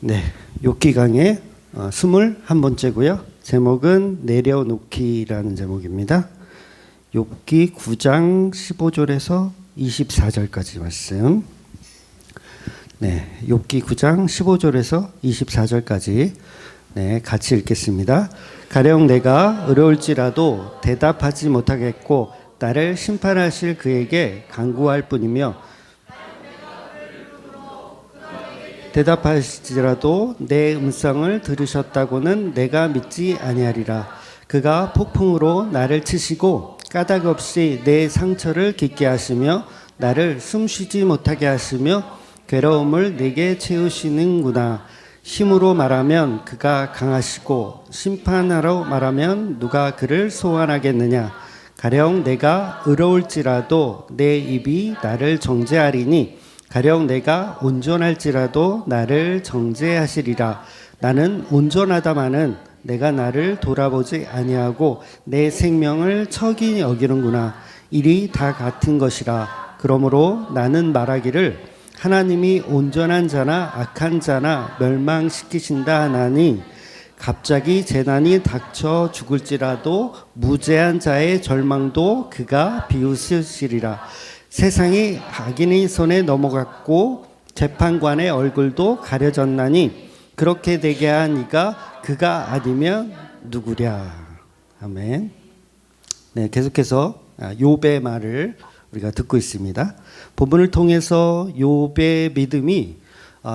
네, 욥기 강의 21번째고요. 제목은 내려놓기라는 제목입니다. 욥기 9장 15절에서 24절까지 말씀. 네, 욥기 9장 15절에서 24절까지 같이 읽겠습니다. 가령 내가 어려울지라도 대답하지 못하겠고 나를 심판하실 그에게 간구할 뿐이며 대답하시지라도 내 음성을 들으셨다고는 내가 믿지 아니하리라. 그가 폭풍으로 나를 치시고 까닭 없이 내 상처를 깊게 하시며 나를 숨쉬지 못하게 하시며 괴로움을 내게 채우시는구나. 힘으로 말하면 그가 강하시고 심판하러 말하면 누가 그를 소환하겠느냐. 가령 내가 의로울지라도 내 입이 나를 정죄하리니 가령 내가 온전할지라도 나를 정죄하시리라. 나는 온전하다마는 내가 나를 돌아보지 아니하고 내 생명을 척이 여기는구나. 일이 다 같은 것이라. 그러므로 나는 말하기를 하나님이 온전한 자나 악한 자나 멸망시키신다 하나니 갑자기 재난이 닥쳐 죽을지라도 무죄한 자의 절망도 그가 비웃으시리라. 세상이 악인의 손에 넘어갔고 재판관의 얼굴도 가려졌나니 그렇게 되게 한 이가 그가 아니면 누구랴. 아멘. 네, 계속해서 욥의 말을 우리가 듣고 있습니다. 본문을 통해서 욥의 믿음이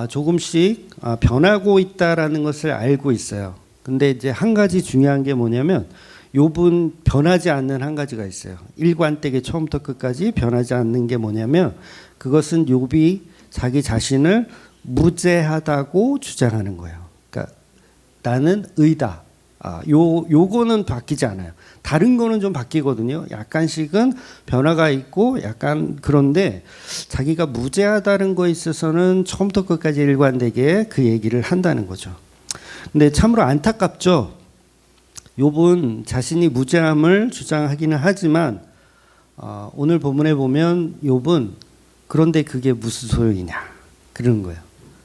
조금씩 변하고 있다라는 것을 알고 있어요. 근데 이제 한 가지 중요한 게 뭐냐면 욥은 변하지 않는 한 가지가 있어요. 일관되게 처음부터 끝까지 변하지 않는 게 뭐냐면 그것은 욥이 자기 자신을 무죄하다고 주장하는 거예요. 그러니까 나는 의다. 요거는 바뀌지 않아요. 다른 거는 좀 바뀌거든요. 약간씩은 변화가 있고 약간 그런데 자기가 무죄하다는 거에 있어서는 처음부터 끝까지 일관되게 그 얘기를 한다는 거죠. 근데 참으로 안타깝죠. 욥은 자신이 무죄함을 주장하기는 하지만 오늘 본문에 보면 욥은 그런데 그게 무슨 소용이냐 그러는 거예요.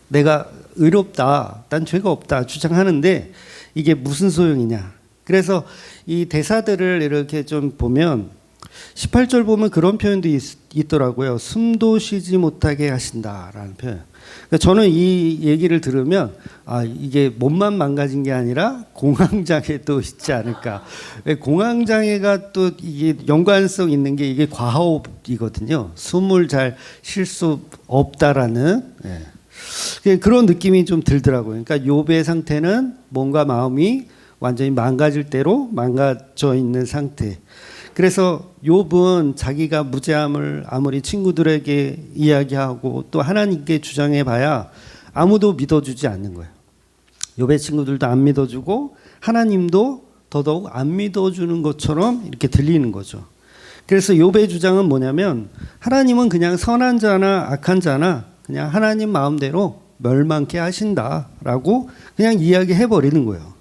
내가 의롭다, 난 죄가 없다 주장하는데 이게 무슨 소용이냐. 그래서 이 대사들을 이렇게 좀 보면 18절 보면 그런 표현도 있더라고요. 숨도 쉬지 못하게 하신다라는 표현. 그러니까 저는 이 얘기를 들으면 이게 몸만 망가진 게 아니라 공황장애도 있지 않을까. 공황장애가 또 이게 연관성 있는 게 이게 과호흡이거든요. 숨을 잘 쉴 수 없다라는 그런 느낌이 좀 들더라고요. 그러니까 욥의 상태는 몸과 마음이 완전히 망가질 대로 망가져 있는 상태. 그래서 욥은 자기가 무죄함을 아무리 친구들에게 이야기하고 또 하나님께 주장해봐야 아무도 믿어주지 않는 거예요. 욥의 친구들도 안 믿어주고 하나님도 더더욱 안 믿어주는 것처럼 이렇게 들리는 거죠. 그래서 욥의 주장은 뭐냐면 하나님은 그냥 선한 자나 악한 자나 그냥 하나님 마음대로 멸망케 하신다라고 그냥 이야기해버리는 거예요.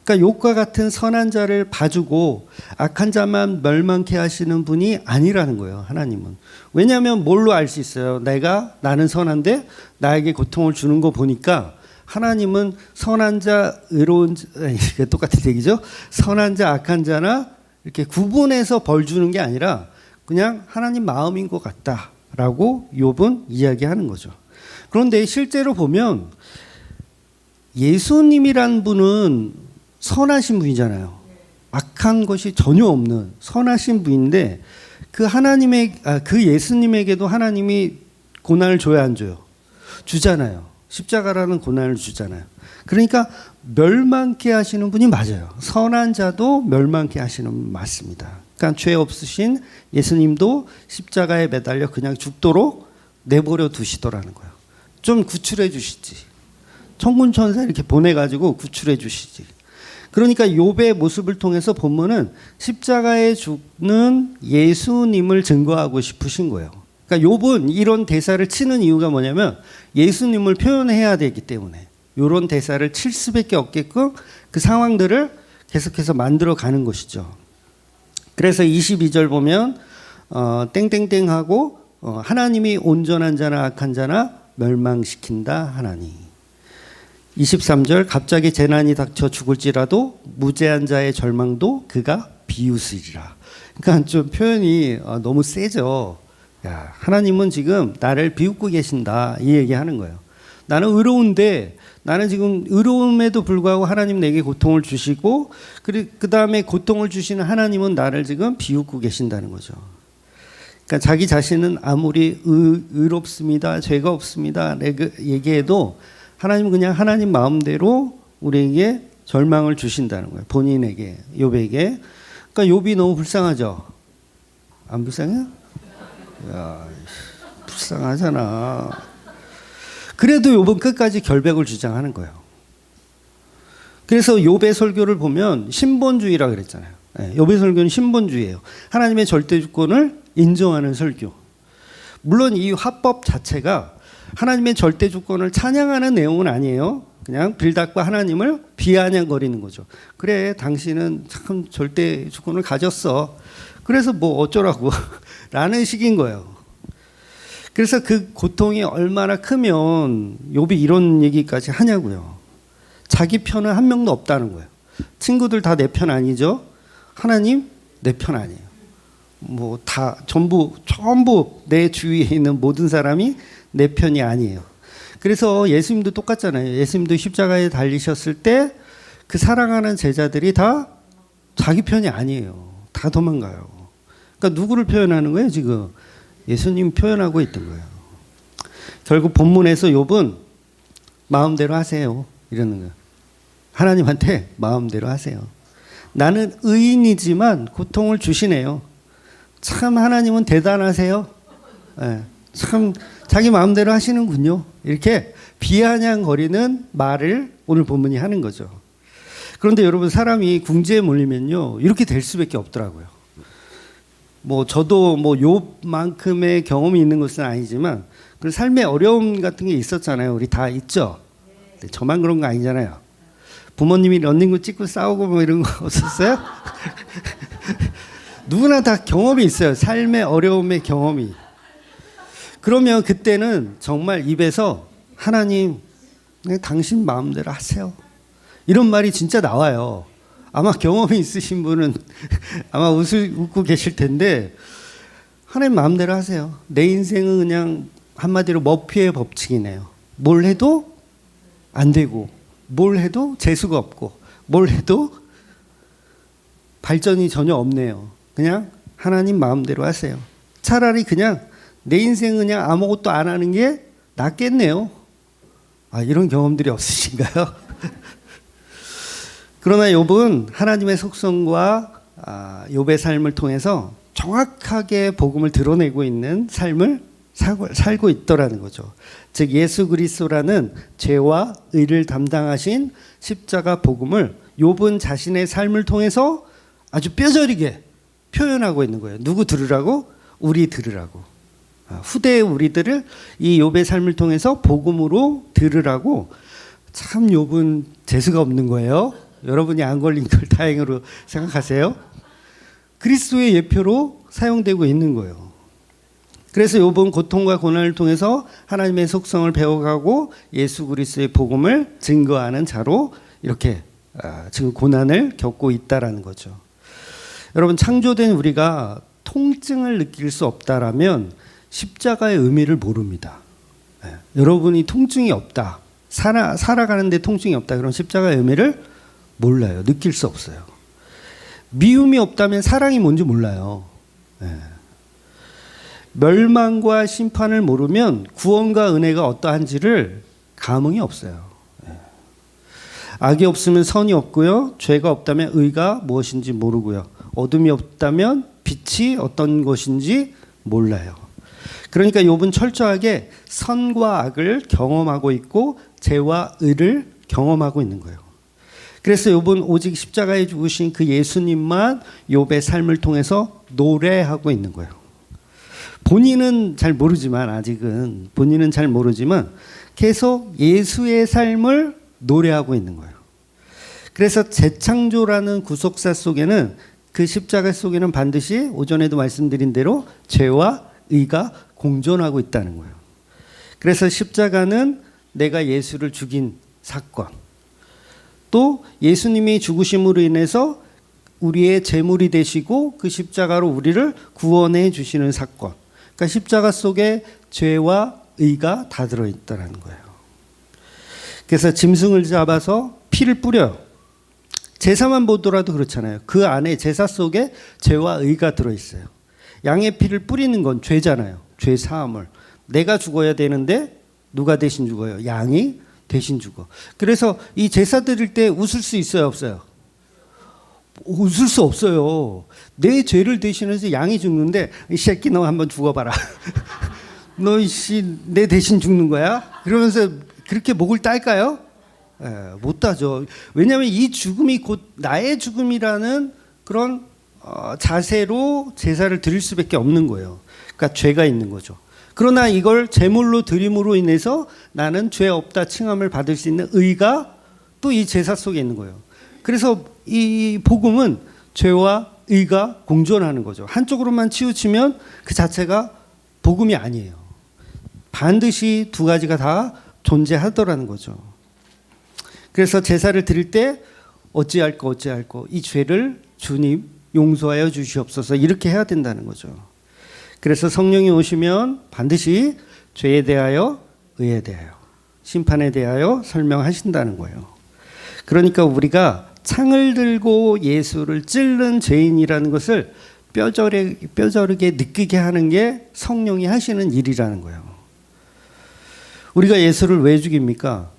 그러니까 욥과 같은 선한 자를 봐주고 악한 자만 멸망케 하시는 분이 아니라는 거예요. 하나님은. 왜냐하면 뭘로 알 수 있어요? 나는 선한데 나에게 고통을 주는 거 보니까 하나님은 선한 자, 의로운 자, 이게 똑같은 얘기죠. 선한 자, 악한 자나 이렇게 구분해서 벌 주는 게 아니라 그냥 하나님 마음인 것 같다라고 욥은 이야기하는 거죠. 그런데 실제로 보면 예수님이란 분은 선하신 분이잖아요. 악한 것이 전혀 없는 선하신 분인데 그 예수님에게도 하나님이 고난을 줘야 안 줘요? 주잖아요. 십자가라는 고난을 주잖아요. 그러니까 멸망케 하시는 분이 맞아요. 선한 자도 멸망케 하시는 분 맞습니다. 그러니까 죄 없으신 예수님도 십자가에 매달려 그냥 죽도록 내버려 두시더라는 거예요. 좀 구출해 주시지. 천군 천사 이렇게 보내가지고 구출해 주시지. 그러니까 욥의 모습을 통해서 본문은 십자가에 죽는 예수님을 증거하고 싶으신 거예요. 그러니까 욥은 이런 대사를 치는 이유가 뭐냐면 예수님을 표현해야 되기 때문에 이런 대사를 칠 수밖에 없게끔 그 상황들을 계속해서 만들어 가는 것이죠. 그래서 22절 보면 하고 하나님이 온전한 자나 악한 자나 멸망시킨다 하나니. 23절 갑자기 재난이 닥쳐 죽을지라도 무죄한 자의 절망도 그가 비웃으리라. 그러니까 좀 표현이 너무 세죠. 야, 하나님은 지금 나를 비웃고 계신다 이 얘기하는 거예요. 나는 의로운데 나는 지금 의로움에도 불구하고 하나님 내게 고통을 주시고 그 다음에 고통을 주시는 하나님은 나를 지금 비웃고 계신다는 거죠. 그러니까 자기 자신은 아무리 의롭습니다, 죄가 없습니다 얘기해도 하나님은 그냥 하나님 마음대로 우리에게 절망을 주신다는 거예요. 본인에게, 욥에게. 그러니까 욥이 너무 불쌍하죠. 안 불쌍해요? 야, 불쌍하잖아. 그래도 욥은 끝까지 결백을 주장하는 거예요. 그래서 욥의 설교를 보면 신본주의라 그랬잖아요. 욥의 설교는 신본주의예요. 하나님의 절대 주권을 인정하는 설교. 물론 이 화법 자체가 하나님의 절대 주권을 찬양하는 내용은 아니에요. 그냥 빌닷과 하나님을 비아냥거리는 거죠. 그래, 당신은 참 절대 주권을 가졌어. 그래서 뭐 어쩌라고 라는 식인 거예요. 그래서 그 고통이 얼마나 크면 욥이 이런 얘기까지 하냐고요. 자기 편은 한 명도 없다는 거예요. 친구들 다 내 편 아니죠? 하나님 내 편 아니에요. 뭐 다 전부 내 주위에 있는 모든 사람이 내 편이 아니에요. 그래서 예수님도 똑같잖아요. 예수님도 십자가에 달리셨을 때 그 사랑하는 제자들이 다 자기 편이 아니에요. 다 도망가요. 그러니까 누구를 표현하는 거예요, 지금? 예수님 표현하고 있던 거예요. 결국 본문에서 욥은 마음대로 하세요 이러는 거예요. 하나님한테 마음대로 하세요. 나는 의인이지만 고통을 주시네요. 참 하나님은 대단하세요. 네, 참 자기 마음대로 하시는군요. 이렇게 비아냥거리는 말을 오늘 본문이 하는 거죠. 그런데 여러분, 사람이 궁지에 몰리면요 이렇게 될 수밖에 없더라고요. 뭐 저도 뭐 욥만큼의 경험이 있는 것은 아니지만 그 삶의 어려움 같은 게 있었잖아요. 우리 다 있죠. 저만 그런 거 아니잖아요. 부모님이 런닝구 찍고 싸우고 뭐 이런 거 없었어요? 누구나 다 경험이 있어요. 삶의 어려움의 경험이. 그러면 그때는 정말 입에서 하나님, 당신 마음대로 하세요. 이런 말이 진짜 나와요. 아마 경험이 있으신 분은 아마 웃고 계실 텐데, 하나님 마음대로 하세요. 내 인생은 그냥 한마디로 머피의 법칙이네요. 뭘 해도 안 되고, 뭘 해도 재수가 없고, 뭘 해도 발전이 전혀 없네요. 그냥 하나님 마음대로 하세요. 차라리 그냥 내 인생은 그냥 아무것도 안 하는 게 낫겠네요. 아, 이런 경험들이 없으신가요? 그러나 욥은 하나님의 속성과 욥의 삶을 통해서 정확하게 복음을 드러내고 있는 삶을 살고 있더라는 거죠. 즉 예수 그리스도라는 죄와 의를 담당하신 십자가 복음을 욥은 자신의 삶을 통해서 아주 뼈저리게 표현하고 있는 거예요. 누구 들으라고? 우리 들으라고. 후대의 우리들을 이 욥의 삶을 통해서 복음으로 들으라고. 참 욥은 재수가 없는 거예요. 여러분이 안 걸린 걸 다행으로 생각하세요. 그리스도의 예표로 사용되고 있는 거예요. 그래서 욥은 고통과 고난을 통해서 하나님의 속성을 배워가고 예수 그리스도의 복음을 증거하는 자로 이렇게 지금 고난을 겪고 있다라는 거죠. 여러분, 창조된 우리가 통증을 느낄 수 없다라면 십자가의 의미를 모릅니다. 여러분이 통증이 없다, 살아가는데 통증이 없다, 그럼 십자가의 의미를 몰라요. 느낄 수 없어요. 미움이 없다면 사랑이 뭔지 몰라요. 멸망과 심판을 모르면 구원과 은혜가 어떠한지를 감흥이 없어요. 악이 없으면 선이 없고요. 죄가 없다면 의가 무엇인지 모르고요. 어둠이 없다면 빛이 어떤 것인지 몰라요. 그러니까 욥은 철저하게 선과 악을 경험하고 있고 죄와 의를 경험하고 있는 거예요. 그래서 욥은 오직 십자가에 죽으신 그 예수님만 욥의 삶을 통해서 노래하고 있는 거예요. 본인은 잘 모르지만, 아직은 본인은 잘 모르지만 계속 예수의 삶을 노래하고 있는 거예요. 그래서 재창조라는 구속사 속에는, 그 십자가 속에는 반드시 오전에도 말씀드린 대로 죄와 의가 공존하고 있다는 거예요. 그래서 십자가는 내가 예수를 죽인 사건, 또 예수님이 죽으심으로 인해서 우리의 제물이 되시고 그 십자가로 우리를 구원해 주시는 사건. 그러니까 십자가 속에 죄와 의가 다 들어있다는 거예요. 그래서 짐승을 잡아서 피를 뿌려요. 제사만 보더라도 그렇잖아요. 그 안에 제사 속에 죄와 의가 들어있어요. 양의 피를 뿌리는 건 죄잖아요. 죄 사함을. 내가 죽어야 되는데 누가 대신 죽어요? 양이 대신 죽어. 그래서 이 제사 드릴 때 웃을 수 있어요, 없어요? 웃을 수 없어요. 내 죄를 대신해서 양이 죽는데 이 새끼 너 한번 죽어봐라. 너 씨 내 대신 죽는 거야? 그러면서 그렇게 목을 딸까요? 못 따죠. 왜냐하면 이 죽음이 곧 나의 죽음이라는 그런 자세로 제사를 드릴 수밖에 없는 거예요. 그러니까 죄가 있는 거죠. 그러나 이걸 제물로 드림으로 인해서 나는 죄 없다 칭함을 받을 수 있는 의가 또 이 제사 속에 있는 거예요. 그래서 이 복음은 죄와 의가 공존하는 거죠. 한쪽으로만 치우치면 그 자체가 복음이 아니에요. 반드시 두 가지가 다 존재하더라는 거죠. 그래서 제사를 드릴 때 어찌할꼬 이 죄를 주님 용서하여 주시옵소서 이렇게 해야 된다는 거죠. 그래서 성령이 오시면 반드시 죄에 대하여 의에 대하여 심판에 대하여 설명하신다는 거예요. 그러니까 우리가 창을 들고 예수를 찔른 죄인이라는 것을 뼈저리게 느끼게 하는 게 성령이 하시는 일이라는 거예요. 우리가 예수를 왜 죽입니까?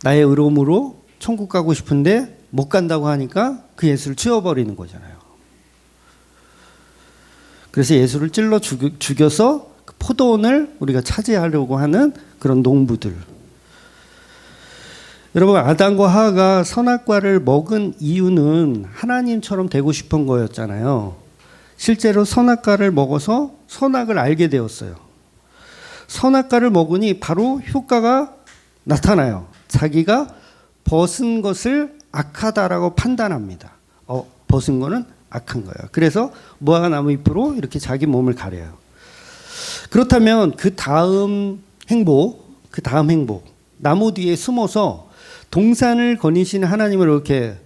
나의 의로움으로 천국 가고 싶은데 못 간다고 하니까 그 예수를 치워버리는 거잖아요. 그래서 예수를 찔러 죽여서 그 포도원을 우리가 차지하려고 하는 그런 농부들. 여러분, 아담과 하와가 선악과를 먹은 이유는 하나님처럼 되고 싶은 거였잖아요. 실제로 선악과를 먹어서 선악을 알게 되었어요. 선악과를 먹으니 바로 효과가 나타나요. 자기가 벗은 것을 악하다라고 판단합니다. 벗은 거는 악한 거예요. 그래서 무화과 나무 잎으로 이렇게 자기 몸을 가려요. 그렇다면 그 다음 행복, 나무 뒤에 숨어서 동산을 거니시는 하나님을 이렇게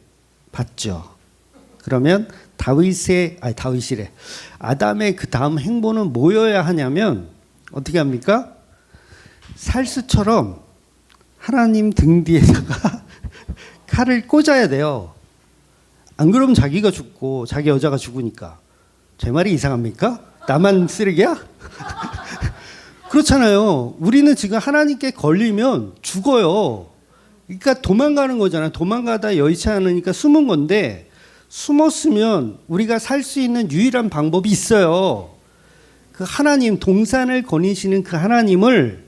봤죠. 그러면 아담의 그 다음 행보는 뭐여야 하냐면 어떻게 합니까? 살수처럼 하나님 등 뒤에다가 칼을 꽂아야 돼요. 안 그러면 자기가 죽고 자기 여자가 죽으니까. 제 말이 이상합니까? 나만 쓰레기야? 그렇잖아요. 우리는 지금 하나님께 걸리면 죽어요. 그러니까 도망가는 거잖아요. 도망가다 여의치 않으니까 숨은 건데 숨었으면 우리가 살 수 있는 유일한 방법이 있어요. 그 하나님, 동산을 거니시는 그 하나님을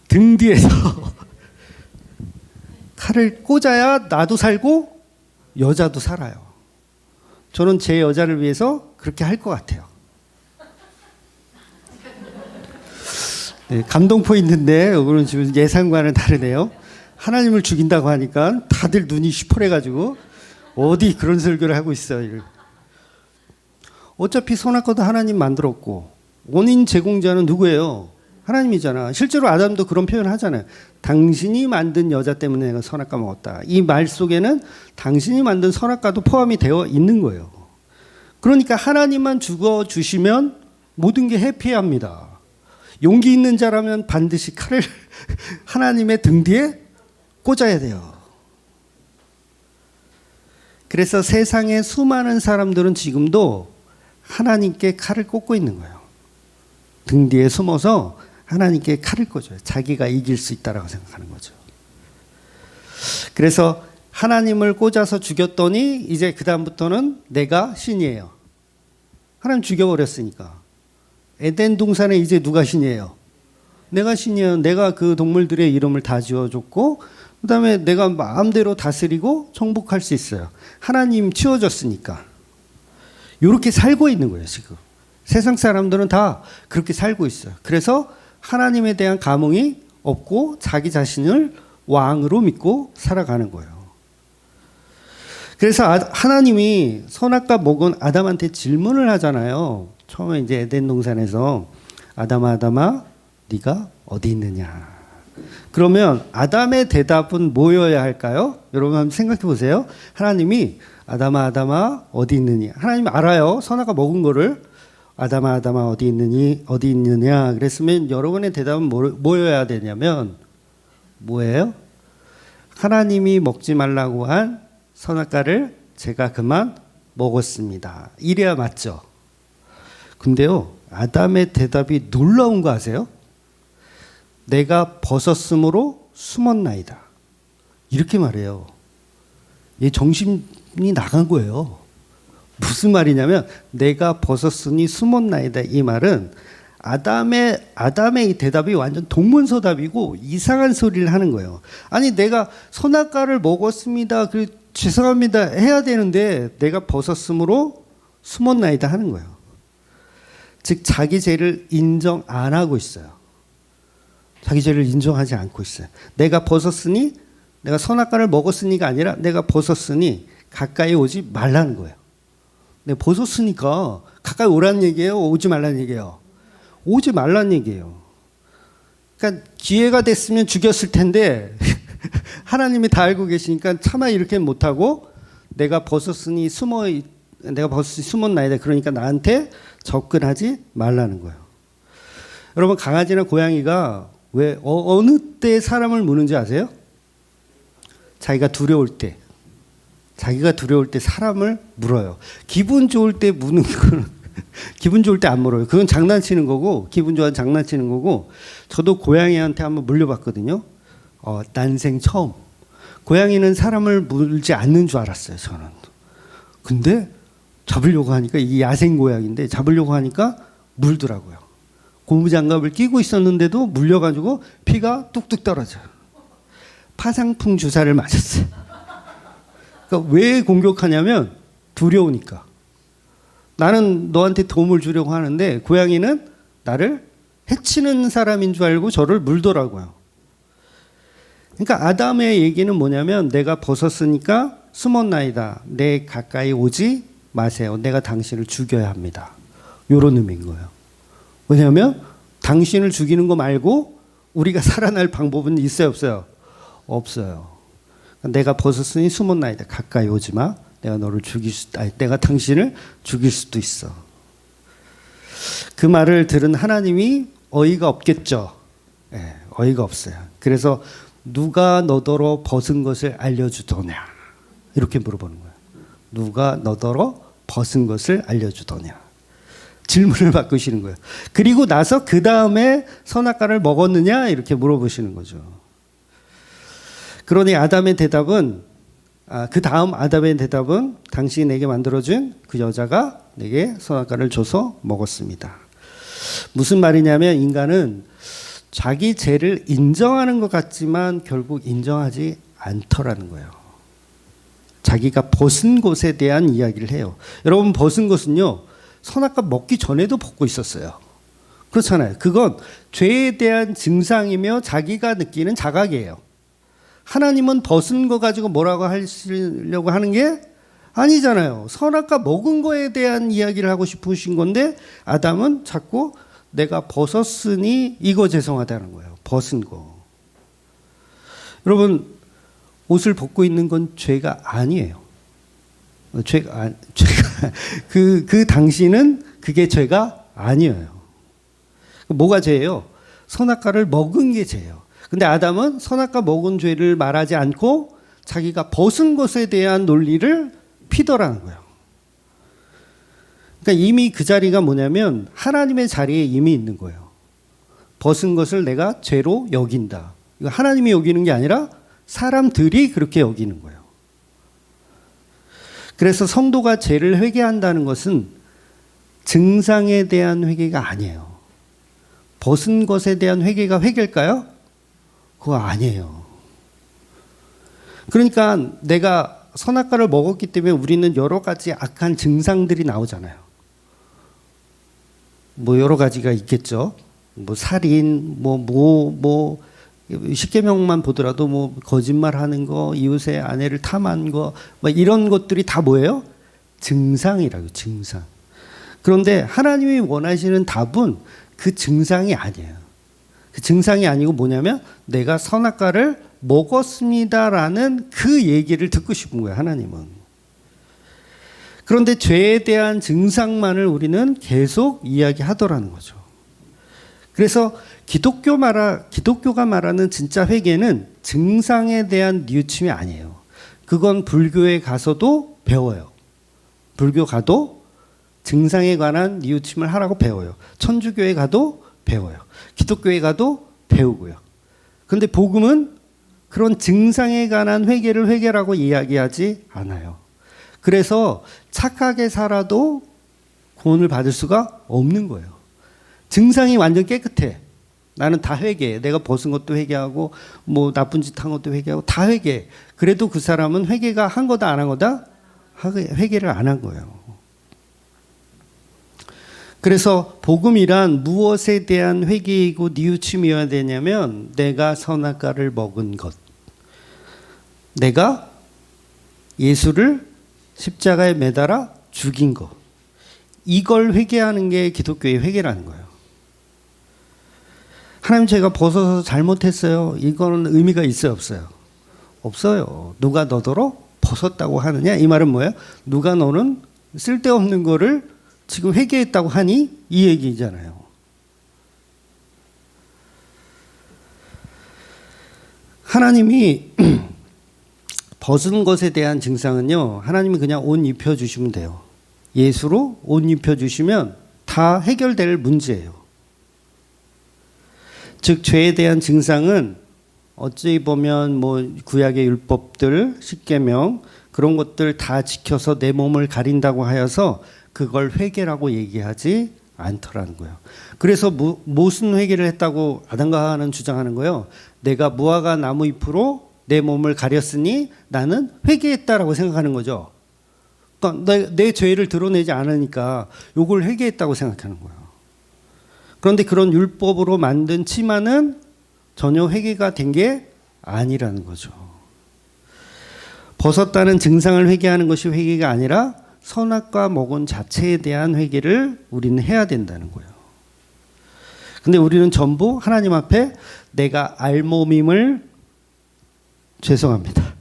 등 뒤에서 칼을 꽂아야 나도 살고 여자도 살아요. 저는 제 여자를 위해서 그렇게 할 것 같아요. 네, 감동 포인트인데 오늘은 지금 예상과는 다르네요. 하나님을 죽인다고 하니까 다들 눈이 시퍼래가지고 어디 그런 설교를 하고 있어요. 어차피 선악과도 하나님 만들었고 원인 제공자는 누구예요? 하나님이잖아. 실제로 아담도 그런 표현을 하잖아요. 당신이 만든 여자 때문에 내가 선악과 먹었다. 이 말 속에는 당신이 만든 선악과도 포함이 되어 있는 거예요. 그러니까 하나님만 죽어주시면 모든 게 해피합니다. 용기 있는 자라면 반드시 칼을 하나님의 등 뒤에 꽂아야 돼요. 그래서 세상의 수많은 사람들은 지금도 하나님께 칼을 꽂고 있는 거예요. 등 뒤에 숨어서 하나님께 칼을 꽂아요. 자기가 이길 수 있다라고 생각하는 거죠. 그래서 하나님을 꽂아서 죽였더니 이제 그 다음부터는 내가 신이에요. 하나님 죽여버렸으니까. 에덴 동산에 이제 누가 신이에요? 내가 신이에요. 내가 그 동물들의 이름을 다 지어줬고 그 다음에 내가 마음대로 다스리고 정복할 수 있어요. 하나님 치워줬으니까. 이렇게 살고 있는 거예요, 지금. 세상 사람들은 다 그렇게 살고 있어요. 그래서 하나님에 대한 감흥이 없고 자기 자신을 왕으로 믿고 살아가는 거예요. 그래서 하나님이 선악과 먹은 아담한테 질문을 하잖아요. 처음에 이제 에덴 동산에서 아담아 네가 어디 있느냐. 그러면 아담의 대답은 뭐여야 할까요? 여러분 한번 생각해 보세요. 하나님이 아담아 어디 있느니? 하나님 알아요. 선악과 먹은 거를. 아담아 어디 있느니? 어디 있느냐? 그랬으면 여러분의 대답은 뭐여야 되냐면 뭐예요? 하나님이 먹지 말라고 한 선악과를 제가 그만 먹었습니다. 이래야 맞죠. 근데요, 아담의 대답이 놀라운 거 아세요? 내가 벗었으므로 숨었나이다. 이렇게 말해요. 얘 정신이 나간 거예요. 무슨 말이냐면 내가 벗었으니 숨었나이다. 이 말은 아담의 이 대답이 완전 동문서답이고 이상한 소리를 하는 거예요. 아니 내가 선악과를 먹었습니다. 죄송합니다 해야 되는데 내가 벗었으므로 숨었나이다 하는 거예요. 즉 자기 죄를 인정 안 하고 있어요. 자기 죄를 인정하지 않고 있어요. 내가 벗었으니 내가 선악과를 먹었으니가 아니라 내가 벗었으니 가까이 오지 말라는 거예요. 내가 벗었으니까 가까이 오라는 얘기예요? 오지 말라는 얘기예요? 오지 말라는 얘기예요. 그러니까 기회가 됐으면 죽였을 텐데 하나님이 다 알고 계시니까 차마 이렇게 못하고 내가 벗었으니 숨었나이다. 그러니까 나한테 접근하지 말라는 거예요. 여러분 강아지나 고양이가 왜 어느 때 사람을 무는지 아세요? 자기가 두려울 때 사람을 물어요. 기분 좋을 때 무는 거는 기분 좋을 때 안 물어요. 그건 장난치는 거고 기분 좋아서 장난치는 거고 저도 고양이한테 한번 물려봤거든요. 난생 처음. 고양이는 사람을 물지 않는 줄 알았어요. 저는. 근데 잡으려고 하니까 이 야생 고양인데 잡으려고 하니까 물더라고요. 고무장갑을 끼고 있었는데도 물려가지고 피가 뚝뚝 떨어져요. 파상풍 주사를 맞았어요. 그러니까 왜 공격하냐면 두려우니까. 나는 너한테 도움을 주려고 하는데 고양이는 나를 해치는 사람인 줄 알고 저를 물더라고요. 그러니까 아담의 얘기는 뭐냐면 내가 벗었으니까 숨었나이다. 내 가까이 오지 마세요. 내가 당신을 죽여야 합니다. 이런 의미인 거예요. 왜냐하면 당신을 죽이는 거 말고 우리가 살아날 방법은 있어요 없어요? 없어요. 내가 벗었으니 숨었나이다. 가까이 오지 마. 내가 당신을 죽일 수도 있어. 그 말을 들은 하나님이 어이가 없겠죠. 네, 어이가 없어요. 그래서 누가 너더러 벗은 것을 알려주더냐 이렇게 물어보는 거예요. 누가 너더러 벗은 것을 알려주더냐 질문을 바꾸시는 거예요. 그리고 나서 그 다음에 선악과를 먹었느냐 이렇게 물어보시는 거죠. 그러니 그 다음 아담의 대답은 당신이 내게 만들어준 그 여자가 내게 선악과를 줘서 먹었습니다. 무슨 말이냐면 인간은 자기 죄를 인정하는 것 같지만 결국 인정하지 않더라는 거예요. 자기가 벗은 것에 대한 이야기를 해요. 여러분 벗은 것은요. 선악과 먹기 전에도 벗고 있었어요. 그렇잖아요. 그건 죄에 대한 증상이며 자기가 느끼는 자각이에요. 하나님은 벗은 거 가지고 뭐라고 하시려고 하는 게 아니잖아요. 선악과 먹은 거에 대한 이야기를 하고 싶으신 건데 아담은 자꾸 내가 벗었으니 이거 죄송하다는 거예요. 벗은 거. 여러분 옷을 벗고 있는 건 죄가 아니에요. 그 당시는 그게 죄가 아니에요. 뭐가 죄예요? 선악과를 먹은 게 죄예요. 근데 아담은 선악과 먹은 죄를 말하지 않고 자기가 벗은 것에 대한 논리를 피더라는 거예요. 그러니까 이미 그 자리가 뭐냐면 하나님의 자리에 이미 있는 거예요. 벗은 것을 내가 죄로 여긴다. 이거 하나님이 여기는 게 아니라 사람들이 그렇게 여기는 거예요. 그래서 성도가 죄를 회개한다는 것은 증상에 대한 회개가 아니에요. 벗은 것에 대한 회개가 회개일까요? 그거 아니에요. 그러니까 내가 선악과를 먹었기 때문에 우리는 여러 가지 악한 증상들이 나오잖아요. 뭐 여러 가지가 있겠죠. 뭐 살인, 십계명만 보더라도 뭐 거짓말하는 거, 이웃의 아내를 탐한 거, 뭐 이런 것들이 다 뭐예요? 증상이라고 증상. 그런데 하나님이 원하시는 답은 그 증상이 아니에요. 그 증상이 아니고 뭐냐면 내가 선악과를 먹었습니다라는 그 얘기를 듣고 싶은 거예요, 하나님은. 그런데 죄에 대한 증상만을 우리는 계속 이야기하더라는 거죠. 그래서 기독교가 말하는 진짜 회개는 증상에 대한 뉘우침이 아니에요. 그건 불교에 가서도 배워요. 불교 가도 증상에 관한 뉘우침을 하라고 배워요. 천주교에 가도 배워요. 기독교에 가도 배우고요. 그런데 복음은 그런 증상에 관한 회개를 회개라고 이야기하지 않아요. 그래서 착하게 살아도 구원을 받을 수가 없는 거예요. 증상이 완전 깨끗해. 나는 다 회개해. 내가 벗은 것도 회개하고 뭐 나쁜 짓 한 것도 회개하고 다 회개해. 그래도 그 사람은 회개가 한 거다 안 한 거다? 회개를 안 한 거예요. 그래서 복음이란 무엇에 대한 회개이고 뉘우침이어야 되냐면 내가 선악과를 먹은 것. 내가 예수를 십자가에 매달아 죽인 것. 이걸 회개하는 게 기독교의 회개라는 거예요. 하나님 제가 벗어서 잘못했어요. 이거는 의미가 있어요, 없어요? 없어요. 누가 너더러 벗었다고 하느냐? 이 말은 뭐예요? 누가 너는 쓸데없는 거를 지금 회개했다고 하니? 이 얘기잖아요. 하나님이 벗은 것에 대한 증상은요, 하나님이 그냥 옷 입혀주시면 돼요. 예수로 옷 입혀주시면 다 해결될 문제예요. 즉, 죄에 대한 증상은 어찌 보면 뭐 구약의 율법들, 십계명 그런 것들 다 지켜서 내 몸을 가린다고 하여서 그걸 회개라고 얘기하지 않더라는 거예요. 그래서 무슨 회개를 했다고 아담과 하와는 주장하는 거예요. 내가 무화과 나무 잎으로 내 몸을 가렸으니 나는 회개했다라고 생각하는 거죠. 그러니까 내 죄를 드러내지 않으니까 이걸 회개했다고 생각하는 거예요. 그런데 그런 율법으로 만든 치마는 전혀 회개가 된 게 아니라는 거죠. 벗었다는 증상을 회개하는 것이 회개가 아니라 선악과 먹은 자체에 대한 회개를 우리는 해야 된다는 거예요. 근데 우리는 전부 하나님 앞에 내가 알몸임을 죄송합니다.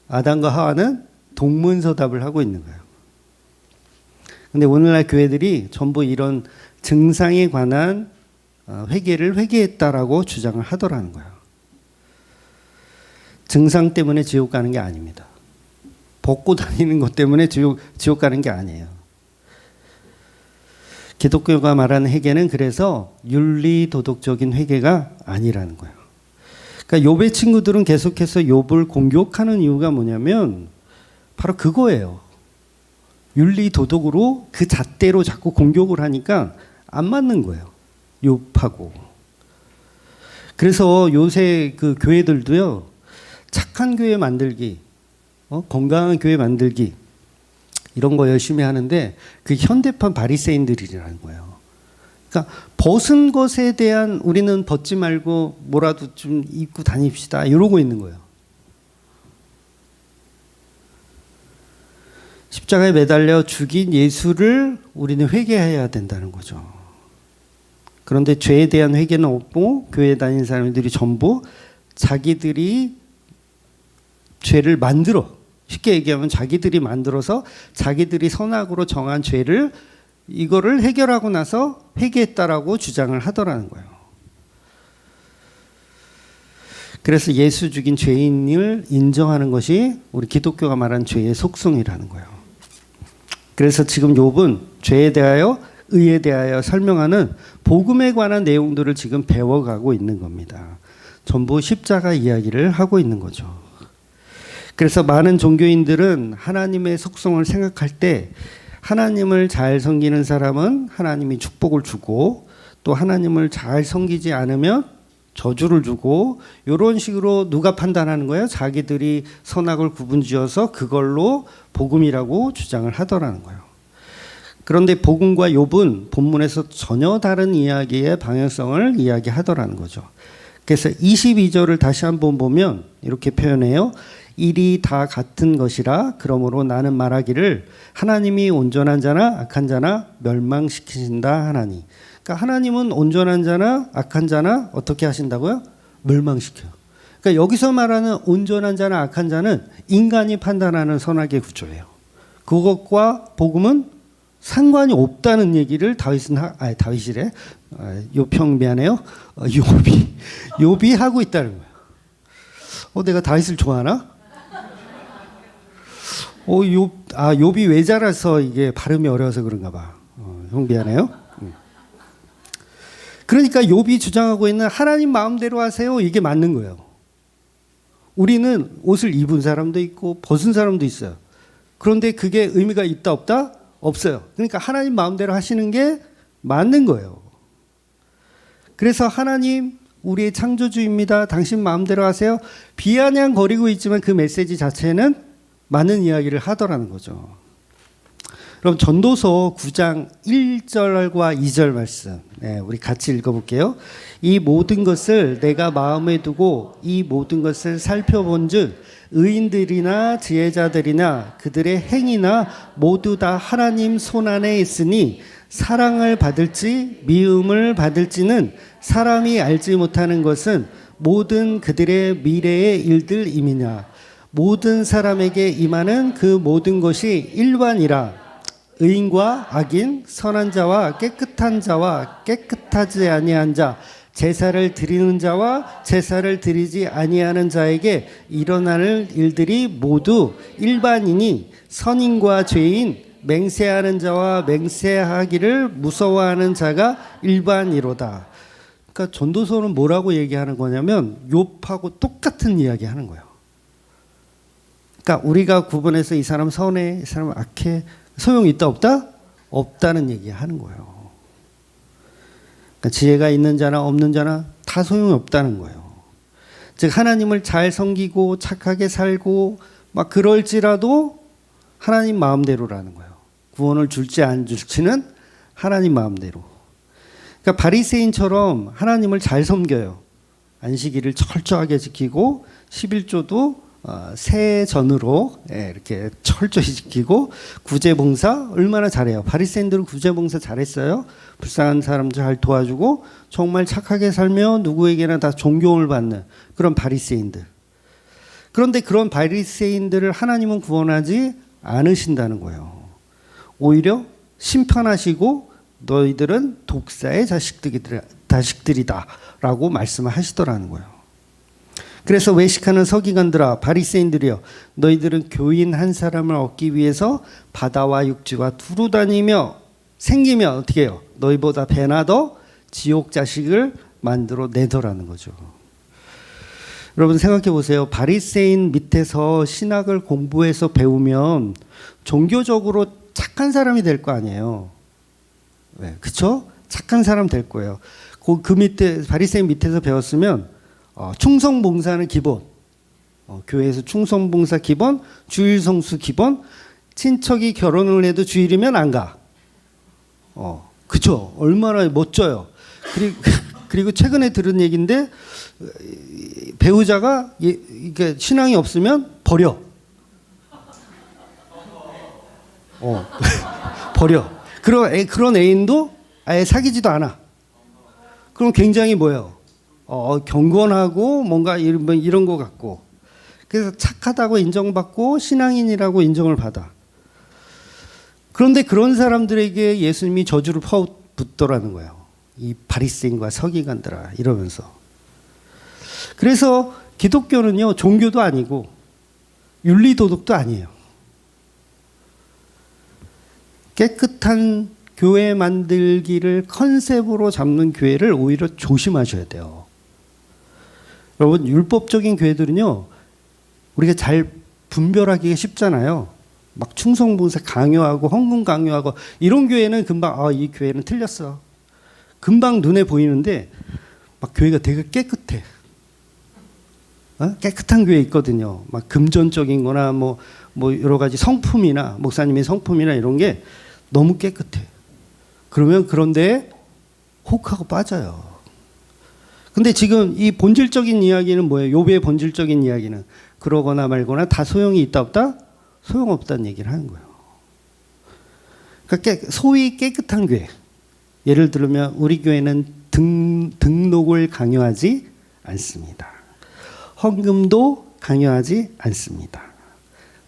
아담과 하와는 동문서답을 하고 있는 거예요. 근데 오늘날 교회들이 전부 이런 증상에 관한 회개를 회개했다라고 주장을 하더라는 거예요. 증상 때문에 지옥 가는 게 아닙니다. 벗고 다니는 것 때문에 지옥 가는 게 아니에요. 기독교가 말하는 회개는 그래서 윤리도덕적인 회개가 아니라는 거예요. 그러니까 욥의 친구들은 계속해서 욥을 공격하는 이유가 뭐냐면 바로 그거예요. 윤리도덕으로 그 잣대로 자꾸 공격을 하니까 안 맞는 거예요. 욥하고. 그래서 요새 그 교회들도요. 착한 교회 만들기, 건강한 교회 만들기 이런 거 열심히 하는데 그 현대판 바리새인들이라는 거예요. 그러니까 벗은 것에 대한 우리는 벗지 말고 뭐라도 좀 입고 다닙시다 이러고 있는 거예요. 십자가에 매달려 죽인 예수를 우리는 회개해야 된다는 거죠. 그런데 죄에 대한 회개는 없고 교회에 다니는 사람들이 전부 자기들이 죄를 만들어, 쉽게 얘기하면 자기들이 만들어서 자기들이 선악으로 정한 죄를 이거를 해결하고 나서 회개했다라고 주장을 하더라는 거예요. 그래서 예수 죽인 죄인을 인정하는 것이 우리 기독교가 말하는 죄의 속성이라는 거예요. 그래서 지금 욥은 죄에 대하여 의에 대하여 설명하는 복음에 관한 내용들을 지금 배워가고 있는 겁니다. 전부 십자가 이야기를 하고 있는 거죠. 그래서 많은 종교인들은 하나님의 속성을 생각할 때 하나님을 잘 섬기는 사람은 하나님이 축복을 주고 또 하나님을 잘 섬기지 않으면 저주를 주고 이런 식으로 누가 판단하는 거예요? 자기들이 선악을 구분지어서 그걸로 복음이라고 주장을 하더라는 거예요. 그런데 복음과 욥은 본문에서 전혀 다른 이야기의 방향성을 이야기하더라는 거죠. 그래서 22절을 다시 한번 보면 이렇게 표현해요. 일이 다 같은 것이라 그러므로 나는 말하기를 하나님이 온전한 자나 악한 자나 멸망시키신다 하나니. 그러니까 하나님은 온전한 자나 악한 자나 어떻게 하신다고요? 멸망시켜요. 그러니까 여기서 말하는 온전한 자나 악한 자는 인간이 판단하는 선악의 구조예요. 그것과 복음은 상관이 없다는 얘기를 다윗이래. 요평 미안해요. 욥이 하고 있다는 거예요. 내가 다윗을 좋아하나? 욥이 외자라서 이게 발음이 어려워서 그런가 봐. 형 미안해요. 그러니까 욥이 주장하고 있는 하나님 마음대로 하세요. 이게 맞는 거예요. 우리는 옷을 입은 사람도 있고 벗은 사람도 있어요. 그런데 그게 의미가 있다 없다? 없어요. 그러니까 하나님 마음대로 하시는 게 맞는 거예요. 그래서 하나님 우리의 창조주입니다. 당신 마음대로 하세요. 비아냥거리고 있지만 그 메시지 자체는 맞는 이야기를 하더라는 거죠. 그럼 전도서 9장 1절과 2절 말씀 우리 같이 읽어볼게요. 이 모든 것을 내가 마음에 두고 이 모든 것을 살펴본 즉 의인들이나 지혜자들이나 그들의 행위나 모두 다 하나님 손안에 있으니 사랑을 받을지 미움을 받을지는 사람이 알지 못하는 것은 모든 그들의 미래의 일들임이냐. 모든 사람에게 임하는 그 모든 것이 일반이라. 의인과 악인, 선한 자와 깨끗한 자와 깨끗하지 아니한 자, 제사를 드리는 자와 제사를 드리지 아니하는 자에게 일어나는 일들이 모두 일반이니 선인과 죄인, 맹세하는 자와 맹세하기를 무서워하는 자가 일반이로다. 그러니까 전도서는 뭐라고 얘기하는 거냐면 욥하고 똑같은 이야기 하는 거예요. 그러니까 우리가 구분해서 이 사람 선해, 이 사람 악해, 소용이 있다 없다? 없다는 얘기 하는 거예요. 그러니까 지혜가 있는 자나 없는 자나 다 소용이 없다는 거예요. 즉 하나님을 잘 섬기고 착하게 살고 막 그럴지라도 하나님 마음대로라는 거예요. 구원을 줄지 안 줄지는 하나님 마음대로. 그러니까 바리새인처럼 하나님을 잘 섬겨요. 안식일을 철저하게 지키고 11조도 새 전으로 이렇게 철저히 지키고 구제봉사 얼마나 잘해요. 바리새인들은 구제봉사 잘했어요. 불쌍한 사람 잘 도와주고 정말 착하게 살며 누구에게나 다 존경을 받는 그런 바리새인들. 그런데 그런 바리새인들을 하나님은 구원하지 않으신다는 거예요. 오히려 심판하시고 너희들은 독사의 자식들이다 라고 말씀을 하시더라는 거예요. 그래서 외식하는 서기관들아 바리새인들이여 너희들은 교인 한 사람을 얻기 위해서 바다와 육지와 두루 다니며 생기면 어떻게 해요? 너희보다 배나 더 지옥 자식을 만들어 내더라는 거죠. 여러분 생각해 보세요. 바리새인 밑에서 신학을 공부해서 배우면 종교적으로 착한 사람이 될 거 아니에요. 네, 그렇죠? 착한 사람 될 거예요. 그 밑에 바리새인 밑에서 배웠으면 충성봉사는 기본, 교회에서 충성봉사 기본, 주일성수 기본, 친척이 결혼을 해도 주일이면 안 가. 그쵸? 얼마나 멋져요. 그리고 최근에 들은 얘기인데 배우자가 이게 신앙이 없으면 버려. 버려. 그런 애인도 아예 사귀지도 않아. 그럼 굉장히 뭐예요? 경건하고 뭔가 이런 거 같고. 그래서 착하다고 인정받고 신앙인이라고 인정을 받아. 그런데 그런 사람들에게 예수님이 저주를 퍼붓더라는 거예요. 이 바리새인과 서기관들아 이러면서. 그래서 기독교는요 종교도 아니고 윤리도덕도 아니에요. 깨끗한 교회 만들기를 컨셉으로 잡는 교회를 오히려 조심하셔야 돼요. 여러분 율법적인 교회들은요 우리가 잘 분별하기가 쉽잖아요. 막 충성봉사 강요하고 헌금 강요하고 이런 교회는 금방 이 교회는 틀렸어. 금방 눈에 보이는데 막 교회가 되게 깨끗해. 깨끗한 교회 있거든요. 막 금전적인 거나 뭐 여러 가지 성품이나 목사님의 성품이나 이런 게 너무 깨끗해. 그러면 그런데 혹하고 빠져요. 근데 지금 이 본질적인 이야기는 뭐예요? 욥의 본질적인 이야기는 그러거나 말거나 다 소용이 있다 없다? 소용없다는 얘기를 하는 거예요. 그러니까 소위 깨끗한 교회. 예를 들면 우리 교회는 등록을 강요하지 않습니다. 헌금도 강요하지 않습니다.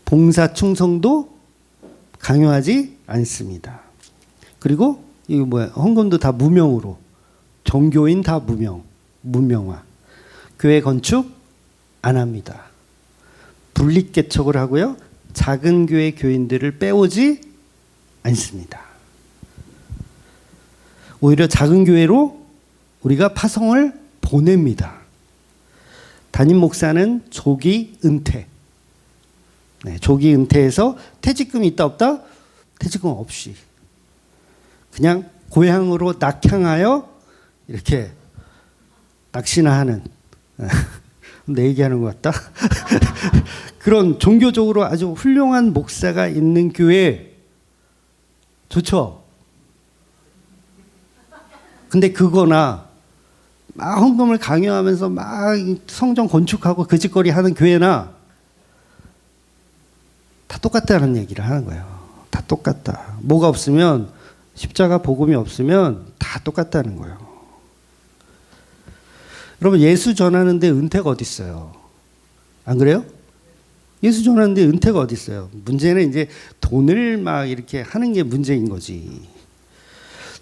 봉사 충성도 강요하지 않습니다. 그리고 이거 뭐야? 헌금도 다 무명으로. 종교인 다 무명화. 교회 건축 안 합니다. 분립개척을 하고요. 작은 교회 교인들을 빼오지 않습니다. 오히려 작은 교회로 우리가 파송을 보냅니다. 담임 목사는 조기 은퇴. 네, 조기 은퇴해서 퇴직금이 있다 없다? 퇴직금 없이 그냥 고향으로 낙향하여 이렇게 낚시나 하는 내 얘기하는 것 같다. 그런 종교적으로 아주 훌륭한 목사가 있는 교회 좋죠. 근데 그거나 막 헌금을 강요하면서 막 성전 건축하고 그 짓거리 하는 교회나 다 똑같다는 얘기를 하는 거예요. 다 똑같다. 뭐가 없으면 십자가 복음이 없으면 다 똑같다는 거예요. 여러분 예수 전하는데 은퇴가 어디 있어요? 안 그래요? 예수 전하는데 은퇴가 어디 있어요? 문제는 이제 돈을 막 이렇게 하는 게 문제인 거지.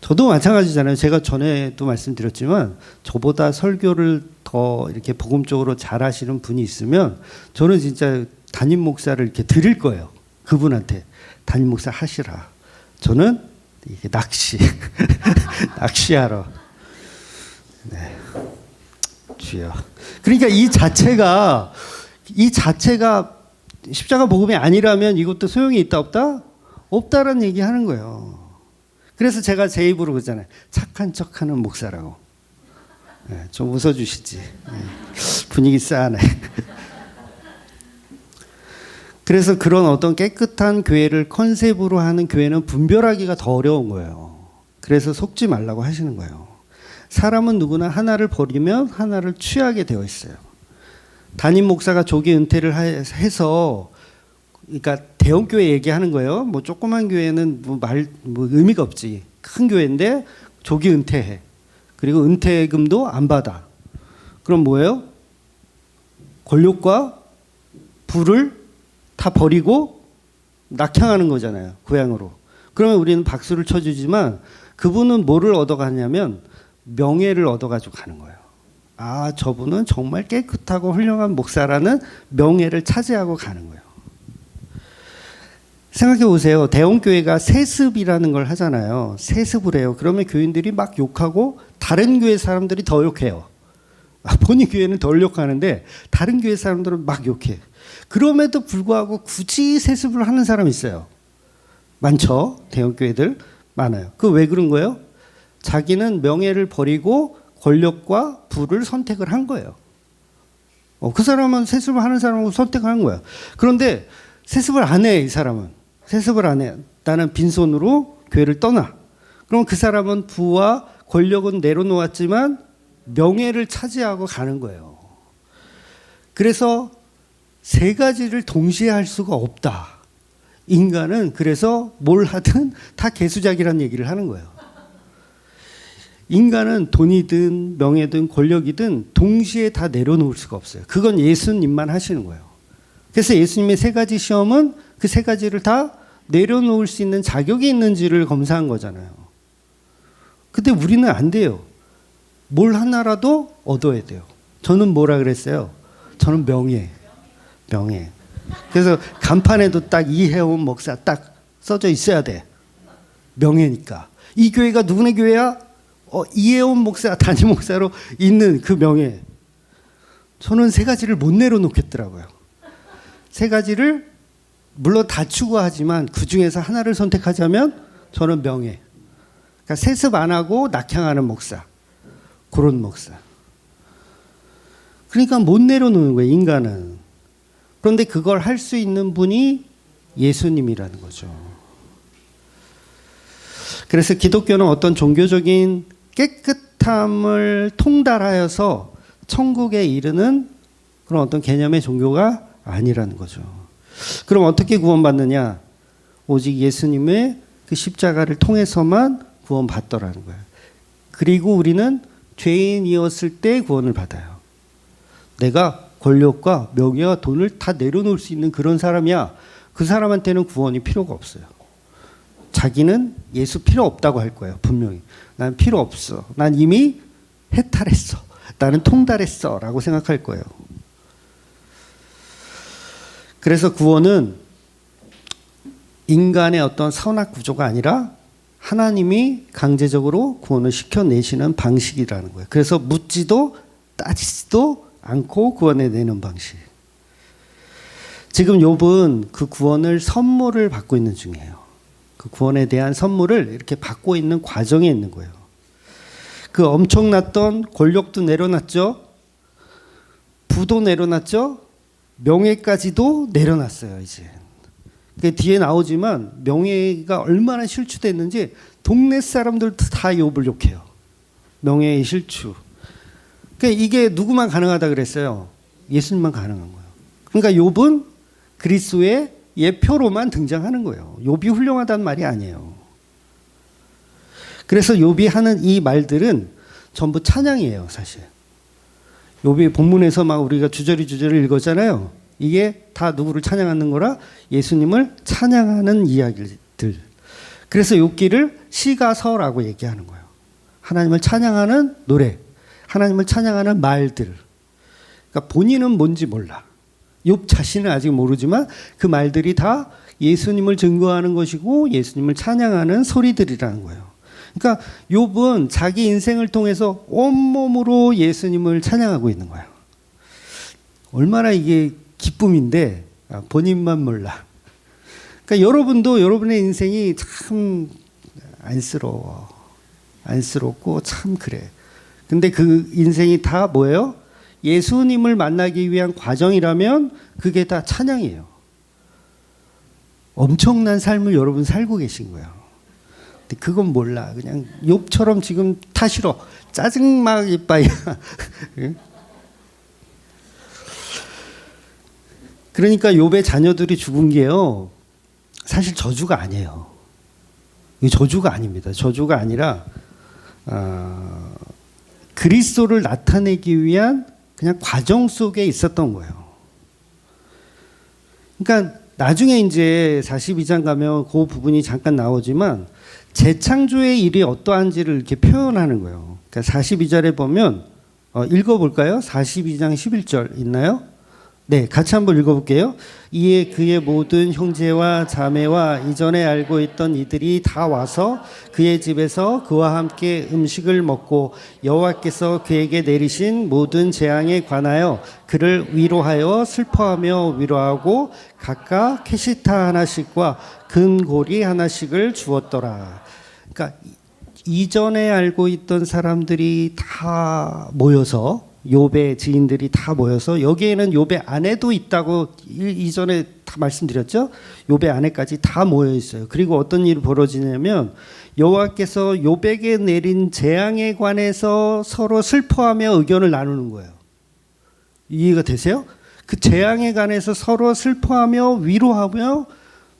저도 마찬가지잖아요. 제가 전에도 말씀드렸지만 저보다 설교를 더 이렇게 복음적으로 잘하시는 분이 있으면 저는 진짜 담임 목사를 이렇게 드릴 거예요. 그분한테 담임 목사 하시라. 저는 이게 낚시하러. 네. 주여. 그러니까 이 자체가 십자가 복음이 아니라면 이것도 소용이 있다 없다? 없다라는 얘기 하는 거예요. 그래서 제가 제 입으로 그러잖아요. 착한 척하는 목사라고. 네, 좀 웃어주시지. 네. 분위기 싸네. 그래서 그런 어떤 깨끗한 교회를 컨셉으로 하는 교회는 분별하기가 더 어려운 거예요. 그래서 속지 말라고 하시는 거예요. 사람은 누구나 하나를 버리면 하나를 취하게 되어 있어요. 담임 목사가 조기 은퇴를 해서 그러니까 대형 교회 얘기하는 거예요. 뭐 조그만 교회는 뭐 의미가 없지. 큰 교회인데 조기 은퇴해. 그리고 은퇴금도 안 받아. 그럼 뭐예요? 권력과 부를 다 버리고 낙향하는 거잖아요. 고향으로. 그러면 우리는 박수를 쳐주지만 그분은 뭐를 얻어가냐면 명예를 얻어가지고 가는 거예요. 아, 저분은 정말 깨끗하고 훌륭한 목사라는 명예를 차지하고 가는 거예요. 생각해 보세요. 대형교회가 세습이라는 걸 하잖아요. 세습을 해요. 그러면 교인들이 막 욕하고 다른 교회 사람들이 더 욕해요. 본인 교회는 덜 욕하는데 다른 교회 사람들은 막 욕해. 그럼에도 불구하고 굳이 세습을 하는 사람이 있어요. 많죠. 대형교회들 많아요. 그 왜 그런 거예요? 자기는 명예를 버리고 권력과 부를 선택을 한 거예요. 그 사람은 세습을 하는 사람하고 선택을 한 거예요. 그런데 세습을 안 해, 이 사람은. 세습을 안 해. 나는 빈손으로 교회를 떠나. 그럼 그 사람은 부와 권력은 내려놓았지만 명예를 차지하고 가는 거예요. 그래서 세 가지를 동시에 할 수가 없다. 인간은 그래서 뭘 하든 다 개수작이라는 얘기를 하는 거예요. 인간은 돈이든 명예든 권력이든 동시에 다 내려놓을 수가 없어요. 그건 예수님만 하시는 거예요. 그래서 예수님의 세 가지 시험은 그 세 가지를 다 내려놓을 수 있는 자격이 있는지를 검사한 거잖아요. 근데 우리는 안 돼요. 뭘 하나라도 얻어야 돼요. 저는 뭐라 그랬어요? 저는 명예. 그래서 간판에도 딱 이혜원 목사 딱 써져 있어야 돼. 명예니까. 이 교회가 누구네 교회야? 이혜원 목사, 담임 목사로 있는 그 명예. 저는 세 가지를 못 내려놓겠더라고요. 세 가지를 물론 다 추구하지만 그 중에서 하나를 선택하자면 저는 명예. 그러니까 세습 안 하고 낙향하는 목사. 그런 목사. 그러니까 못 내려놓는 거예요, 인간은. 그런데 그걸 할 수 있는 분이 예수님이라는 거죠. 그래서 기독교는 어떤 종교적인 깨끗함을 통달하여서 천국에 이르는 그런 어떤 개념의 종교가 아니라는 거죠. 그럼 어떻게 구원받느냐? 오직 예수님의 그 십자가를 통해서만 구원받더라는 거예요. 그리고 우리는 죄인이었을 때 구원을 받아요. 내가 권력과 명예와 돈을 다 내려놓을 수 있는 그런 사람이야. 그 사람한테는 구원이 필요가 없어요. 자기는 예수 필요 없다고 할 거예요. 분명히. 난 필요 없어. 난 이미 해탈했어. 나는 통달했어. 라고 생각할 거예요. 그래서 구원은 인간의 어떤 선악 구조가 아니라 하나님이 강제적으로 구원을 시켜내시는 방식이라는 거예요. 그래서 묻지도 따지지도 않고 구원해내는 방식. 지금 욥은 그 구원을 선물을 받고 있는 중이에요. 그 구원에 대한 선물을 이렇게 받고 있는 과정에 있는 거예요. 그 엄청났던 권력도 내려놨죠. 부도 내려놨죠. 명예까지도 내려놨어요. 이제. 그 뒤에 나오지만 명예가 얼마나 실추됐는지 동네 사람들도 다 욥을 욕해요. 명예의 실추. 그러니까 이게 누구만 가능하다 그랬어요? 예수님만 가능한 거예요. 그러니까 욥은 그리스도의 예표로만 등장하는 거예요. 욥이 훌륭하다는 말이 아니에요. 그래서 욥이 하는 이 말들은 전부 찬양이에요, 사실. 욥이 본문에서 막 우리가 주저리 읽었잖아요. 이게 다 누구를 찬양하는 거라? 예수님을 찬양하는 이야기들. 그래서 욥기를 시가서라고 얘기하는 거예요. 하나님을 찬양하는 노래, 하나님을 찬양하는 말들. 그러니까 본인은 뭔지 몰라. 욥 자신은 아직 모르지만 그 말들이 다 예수님을 증거하는 것이고 예수님을 찬양하는 소리들이라는 거예요. 그러니까 욥은 자기 인생을 통해서 온몸으로 예수님을 찬양하고 있는 거예요. 얼마나 이게 기쁨인데 본인만 몰라. 그러니까 여러분도 여러분의 인생이 참 안쓰럽고 참 그래. 근데 그 인생이 다 뭐예요? 예수님을 만나기 위한 과정이라면 그게 다 찬양이에요. 엄청난 삶을 여러분 살고 계신 거예요. 근데 그건 몰라. 그냥 욥처럼 지금 타 싫어. 짜증 막 이빠이야. 그러니까 욥의 자녀들이 죽은 게요. 사실 저주가 아니에요. 이 저주가 아닙니다. 저주가 아니라 그리스도를 나타내기 위한 그냥 과정 속에 있었던 거예요. 그러니까 나중에 이제 42장 가면 그 부분이 잠깐 나오지만 재창조의 일이 어떠한지를 이렇게 표현하는 거예요. 그러니까 42절에 보면 읽어볼까요? 42장 11절 있나요? 네, 같이 한번 읽어볼게요. 이에 그의 모든 형제와 자매와 이전에 알고 있던 이들이 다 와서 그의 집에서 그와 함께 음식을 먹고 여호와께서 그에게 내리신 모든 재앙에 관하여 그를 위로하여 슬퍼하며 위로하고 각각 캐시타 하나씩과 금고리 하나씩을 주었더라. 그러니까 이전에 알고 있던 사람들이 다 모여서 욥의 지인들이 다 모여서 여기에는 욥의 아내도 있다고 이전에 다 말씀드렸죠. 욥의 아내까지 다 모여 있어요. 그리고 어떤 일이 벌어지냐면 여호와께서 욥에게 내린 재앙에 관해서 서로 슬퍼하며 의견을 나누는 거예요. 이해가 되세요? 그 재앙에 관해서 서로 슬퍼하며 위로하며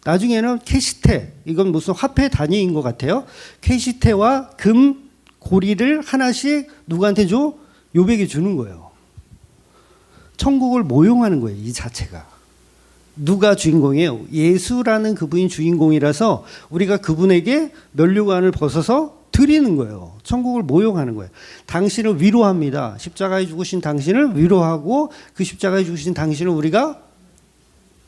나중에는 캐시테, 이건 무슨 화폐 단위인 것 같아요. 캐시테와 금 고리를 하나씩 누구한테 줘? 욥에게 주는 거예요. 천국을 모용하는 거예요. 이 자체가. 누가 주인공이에요? 예수라는 그분이 주인공이라서 우리가 그분에게 면류관을 벗어서 드리는 거예요. 천국을 모용하는 거예요. 당신을 위로합니다. 십자가에 죽으신 당신을 위로하고 그 십자가에 죽으신 당신을 우리가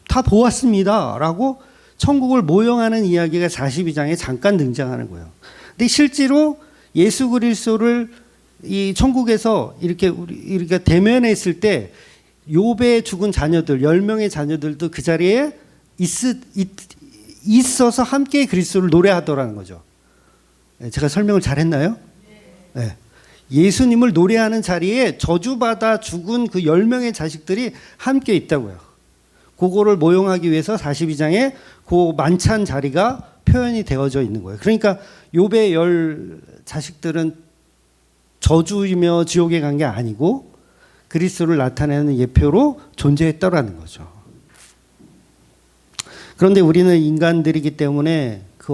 다 보았습니다. 라고 천국을 모용하는 이야기가 42장에 잠깐 등장하는 거예요. 근데 실제로 예수 그리스도를 이 천국에서 이렇게 우리가 대면했을 때 욥의 죽은 자녀들 10명의 자녀들도 그 자리에 있어서 함께 그리스도를 노래하더라는 거죠. 제가 설명을 잘했나요? 네. 예수님을 노래하는 자리에 저주받아 죽은 그 10명의 자식들이 함께 있다고요. 그거를 모용하기 위해서 42장에 그 만찬 자리가 표현이 되어져 있는 거예요. 그러니까 욥의 10 자식들은 저주이며 지옥에 간 게 아니고 그리스도를 나타내는 예표로 존재했다라는 거죠. 그런데 우리는 인간들이기 때문에 그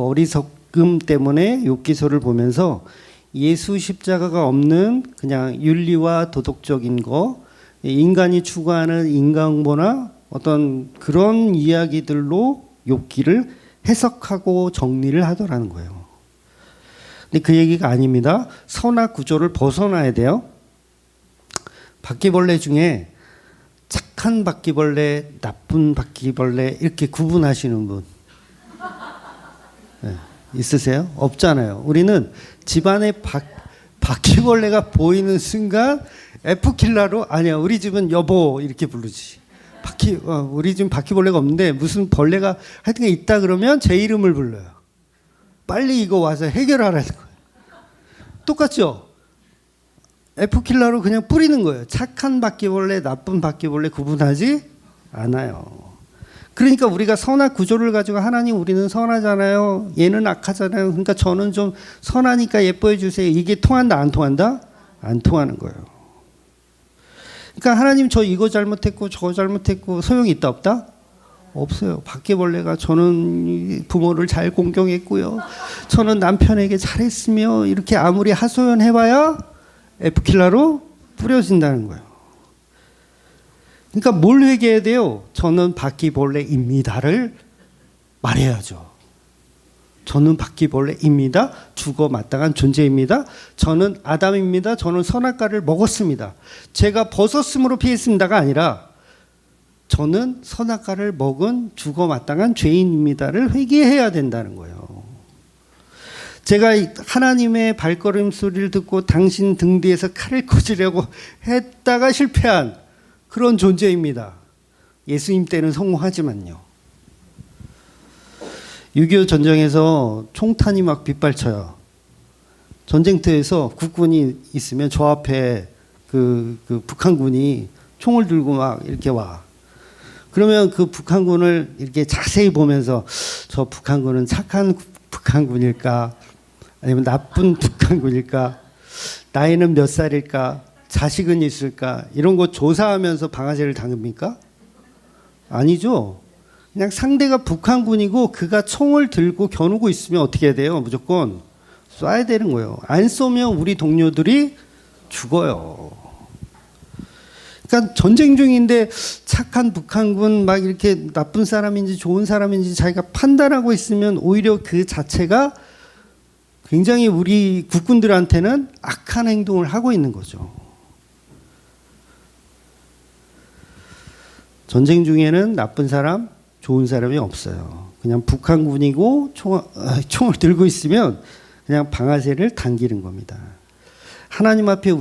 겪음 때문에 욥기서를 보면서 예수 십자가가 없는 그냥 윤리와 도덕적인 거, 인간이 추구하는 인간보나 어떤 그런 이야기들로 욥기를 해석하고 정리를 하더라는 거예요. 근데 그 얘기가 아닙니다. 선악 구조를 벗어나야 돼요. 바퀴벌레 중에 착한 바퀴벌레, 나쁜 바퀴벌레 이렇게 구분하시는 분 네, 있으세요? 없잖아요. 우리는 집안에 바퀴벌레가 보이는 순간 F킬러로 아니야 우리 집은 여보 이렇게 부르지. 우리 집은 바퀴벌레가 없는데 무슨 벌레가 하여튼 있다 그러면 제 이름을 불러요. 빨리 이거 와서 해결하라는 거예요. 똑같죠? F킬러로 그냥 뿌리는 거예요. 착한 바퀴벌레, 나쁜 바퀴벌레 구분하지 않아요. 그러니까 우리가 선악 구조를 가지고 하나님 우리는 선하잖아요. 얘는 악하잖아요. 그러니까 저는 좀 선하니까 예뻐해 주세요. 이게 통한다 안 통한다? 안 통하는 거예요. 그러니까 하나님 저 이거 잘못했고 저거 잘못했고 소용이 있다 없다? 없어요. 바퀴벌레가 저는 부모를 잘 공경했고요. 저는 남편에게 잘했으며 이렇게 아무리 하소연해봐야 F킬러로 뿌려진다는 거예요. 그러니까 뭘 회개해야 돼요? 저는 바퀴벌레입니다를 말해야죠. 저는 바퀴벌레입니다. 죽어 마땅한 존재입니다. 저는 아담입니다. 저는 선악과를 먹었습니다. 제가 벗었으므로 피했습니다가 아니라 저는 선악과를 먹은 죽어 마땅한 죄인입니다를 회개해야 된다는 거예요. 제가 하나님의 발걸음 소리를 듣고 당신 등 뒤에서 칼을 꽂으려고 했다가 실패한 그런 존재입니다. 예수님 때는 성공하지만요. 6.25 전쟁에서 총탄이 막 빗발쳐요. 전쟁터에서 국군이 있으면 저 앞에 그 북한군이 총을 들고 막 이렇게 와. 그러면 그 북한군을 이렇게 자세히 보면서 저 북한군은 착한 북한군일까? 아니면 나쁜 북한군일까? 나이는 몇 살일까? 자식은 있을까? 이런 거 조사하면서 방아쇠를 당깁니까? 아니죠. 그냥 상대가 북한군이고 그가 총을 들고 겨누고 있으면 어떻게 해야 돼요? 무조건 쏴야 되는 거예요. 안 쏘면 우리 동료들이 죽어요. 그러니까 전쟁 중인데 착한 북한군 막 이렇게 나쁜 사람인지 좋은 사람인지 자기가 판단하고 있으면 오히려 그 자체가 굉장히 우리 국군들한테는 악한 행동을 하고 있는 거죠. 전쟁 중에는 나쁜 사람, 좋은 사람이 없어요. 그냥 북한군이고 총을 들고 있으면 그냥 방아쇠를 당기는 겁니다. 하나님 앞에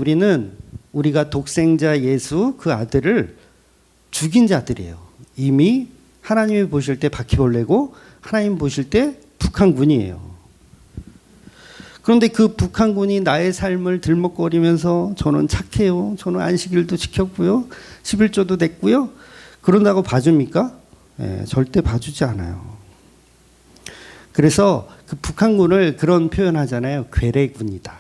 우리가 독생자 예수 그 아들을 죽인 자들이에요. 이미 하나님이 보실 때 바퀴벌레고 하나님 보실 때 북한군이에요. 그런데 그 북한군이 나의 삶을 들먹거리면서 저는 착해요. 저는 안식일도 지켰고요. 11조도 냈고요. 그런다고 봐줍니까? 네, 절대 봐주지 않아요. 그래서 그 북한군을 그런 표현하잖아요. 괴뢰군이다.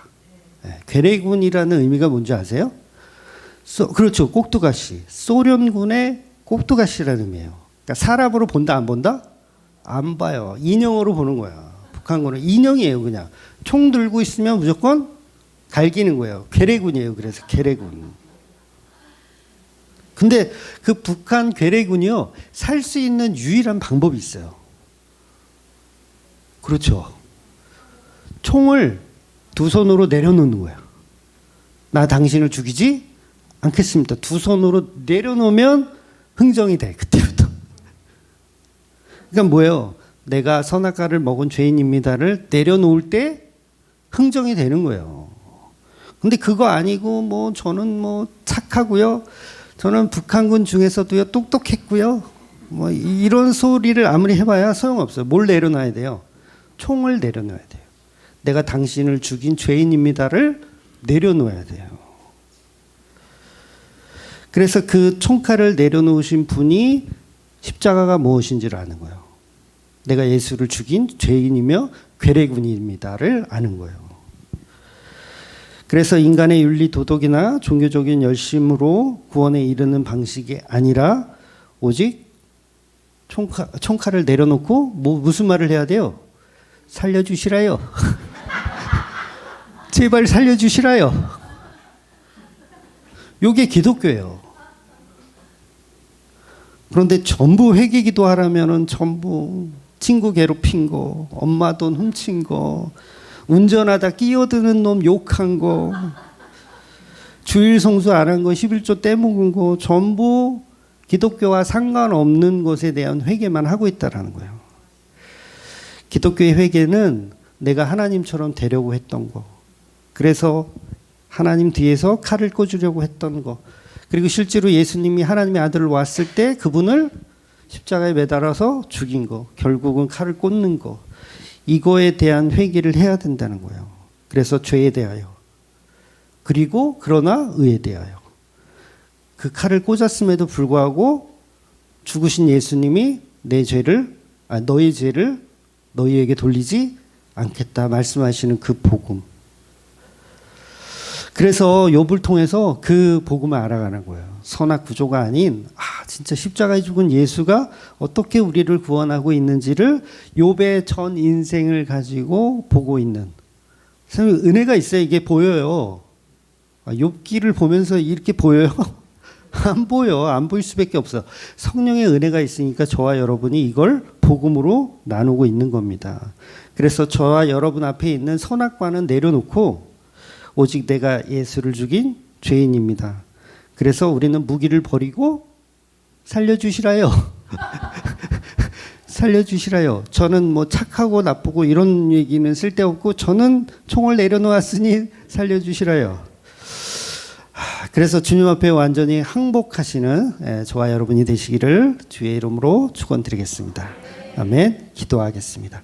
네, 괴뢰군이라는 의미가 뭔지 아세요? 그렇죠. 꼭두가시. 소련군의 꼭두가시라는 의미예요. 그러니까 사람으로 본다 안 본다? 안 봐요. 인형으로 보는 거야. 북한군은 인형이에요. 그냥 총 들고 있으면 무조건 갈기는 거예요. 괴뢰군이에요. 그래서 괴뢰군. 근데 그 북한 괴뢰군이요, 살 수 있는 유일한 방법이 있어요. 그렇죠. 총을 두 손으로 내려놓는 거예요. 나 당신을 죽이지 않겠습니다. 두 손으로 내려놓으면 흥정이 돼. 그때부터. 그러니까 뭐예요? 내가 선악과를 먹은 죄인입니다를 내려놓을 때 흥정이 되는 거예요. 근데 그거 아니고 뭐 저는 뭐 착하고요. 저는 북한군 중에서도요 똑똑했고요. 뭐 이런 소리를 아무리 해봐야 소용없어요. 뭘 내려놔야 돼요? 총을 내려놔야 돼요. 내가 당신을 죽인 죄인입니다를 내려놓아야 돼요. 그래서 그 총칼을 내려놓으신 분이 십자가가 무엇인지를 아는 거예요. 내가 예수를 죽인 죄인이며 괴뢰군입니다를 아는 거예요. 그래서 인간의 윤리 도덕이나 종교적인 열심으로 구원에 이르는 방식이 아니라 오직 총칼을 내려놓고 무슨 말을 해야 돼요? 살려주시라요. 제발 살려주시라요. 요게 기독교예요. 그런데 전부 회개기도 하라면은 전부 친구 괴롭힌 거, 엄마 돈 훔친 거, 운전하다 끼어드는 놈 욕한 거, 주일 성수 안 한 거, 11조 떼먹은 거, 전부 기독교와 상관없는 것에 대한 회개만 하고 있다라는 거예요. 기독교의 회개는 내가 하나님처럼 되려고 했던 거, 그래서 하나님 뒤에서 칼을 꽂으려고 했던 거, 그리고 실제로 예수님이 하나님의 아들을 왔을 때 그분을 십자가에 매달아서 죽인 거, 결국은 칼을 꽂는 거, 이거에 대한 회개를 해야 된다는 거예요. 그래서 죄에 대하여, 그리고 그러나 의에 대하여. 그 칼을 꽂았음에도 불구하고 죽으신 예수님이 너의 죄를 너희에게 돌리지 않겠다 말씀하시는 그 복음. 그래서 욥을 통해서 그 복음을 알아가는 거예요. 선악 구조가 아닌 진짜 십자가에 죽은 예수가 어떻게 우리를 구원하고 있는지를 욥의 전 인생을 가지고 보고 있는. 은혜가 있어요. 이게 보여요. 욥기를 보면서 이렇게 보여요? 안 보여. 안 보일 수밖에 없어. 성령의 은혜가 있으니까 저와 여러분이 이걸 복음으로 나누고 있는 겁니다. 그래서 저와 여러분 앞에 있는 선악과는 내려놓고 오직 내가 예수를 죽인 죄인입니다. 그래서 우리는 무기를 버리고 살려주시라요. 살려주시라요. 저는 뭐 착하고 나쁘고 이런 얘기는 쓸데없고 저는 총을 내려놓았으니 살려주시라요. 그래서 주님 앞에 완전히 항복하시는 저와 여러분이 되시기를 주의 이름으로 축원드리겠습니다. 아멘. 기도하겠습니다.